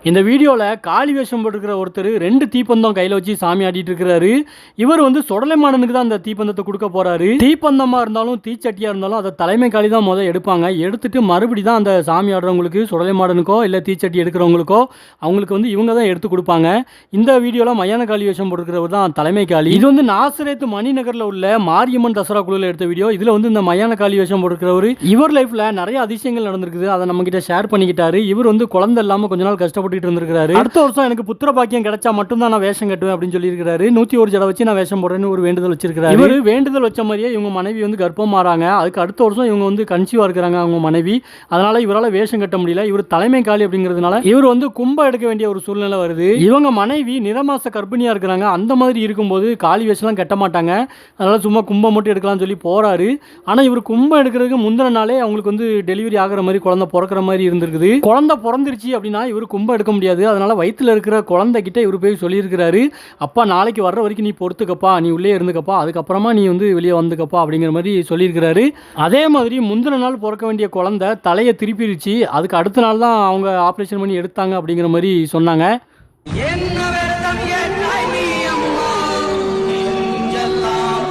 இந்த வீடியோவில் காளி வேஷம் போட்டுருக்கிற ஒருத்தர் 2 தீப்பந்தம் கையில் வச்சு சாமி ஆடிட்டு இருக்கிறாரு. இவர் வந்து சொடலைமாடனுக்கு தான் அந்த தீப்பந்தத்தை கொடுக்க போறாரு. தீப்பந்தமாக இருந்தாலும் தீச்சட்டியாக இருந்தாலும் அதை தலைமை காளி தான் முதல் எடுப்பாங்க. எடுத்துட்டு மறுபடி தான் அந்த சாமி ஆடுறவங்களுக்கு சொடலைமாடனுக்கோ இல்லை தீச்சட்டி எடுக்கிறவங்களுக்கோ அவங்களுக்கு வந்து இவங்க தான் எடுத்து கொடுப்பாங்க. இந்த வீடியோவில் மயான காளி வேஷம் போட்டுருக்கிறவர் தான் தலைமை காளி. இது வந்து நாசரேத்து மணிநகரில் உள்ள மாரியம்மன் தசரா குழுவில் எடுத்த வீடியோ. இதில் வந்து இந்த மயான காளி வேஷம் போட்டுருக்கிறவர் இவர் லைஃப்பில் நிறைய அதிசயங்கள் நடந்திருக்குது. அதை நம்ம கிட்ட ஷேர் பண்ணிக்கிட்டாரு. இவர் வந்து குழந்தை இல்லாமல் கொஞ்ச நாள் கஷ்டப்பட்டு இருந்திருக்காரு. அடுத்த வருஷம் எனக்கு புத்திர பாக்கியம் கிடைச்சா மட்டும் தான் நான் வேஷம் கட்டுவேன் அப்படின்னு சொல்லியிருக்காரு. 101 ஜடை வச்சு நான் வேஷம் போடுறேன்னு ஒரு வேண்டுதல் வச்சிருக்காரு. இவர் வேண்டுதல் வச்ச மாதிரியே இவங்க மனைவி வந்து கர்ப்பம் மாறாங்க. அதுக்கு அடுத்த வருஷம் இவங்க வந்து கன்சீவா இருக்கிறாங்க அவங்க மனைவி. அதனால இவரால் வேஷம் கட்ட முடியல. இவர் தலைமை காளி அப்படிங்கிறதுனால இவர் வந்து கும்ப எடுக்க வேண்டிய ஒரு சூழ்நிலை வருது. இவங்க மனைவி நிறமாச கர்ப்பிணியா இருக்கிறாங்க. அந்த மாதிரி இருக்கும்போது காளி வேஷம்லாம் கட்ட மாட்டாங்க. அதனால சும்மா கும்பம் மட்டும் எடுக்கலாம்னு சொல்லி போறாரு. ஆனா இவர் கும்பம் எடுக்கிறதுக்கு முந்தின நாளே அவங்களுக்கு வந்து டெலிவரி ஆகிற மாதிரி குழந்தை பிறக்கிற மாதிரி இருந்திருக்குது. குழந்தை பிறந்துருச்சு அப்படின்னா இவர் கும்பம் எடுக்க முடியாது. அதனால வயிற்றுல இருக்கிற குழந்தைகிட்ட இவர் போய் சொல்லியிருக்கிறாரு, அப்பா நாளைக்கு வர்ற வரைக்கும் நீ பொறுத்துக்கப்பா, நீ உள்ளே இருந்துக்கப்பா, அதுக்கப்புறமா நீ வந்து வெளியே வந்துக்கப்பா அப்படிங்கிற மாதிரி சொல்லியிருக்கிறாரு. அதே மாதிரி முந்தின நாள் பிறக்க வேண்டிய குழந்தை தலையை திருப்பிடுச்சு. அதுக்கு அடுத்த நாள் தான் அவங்க ஆப்ரேஷன் பண்ணி எடுத்தாங்க அப்படிங்கிற மாதிரி சொன்னாங்க.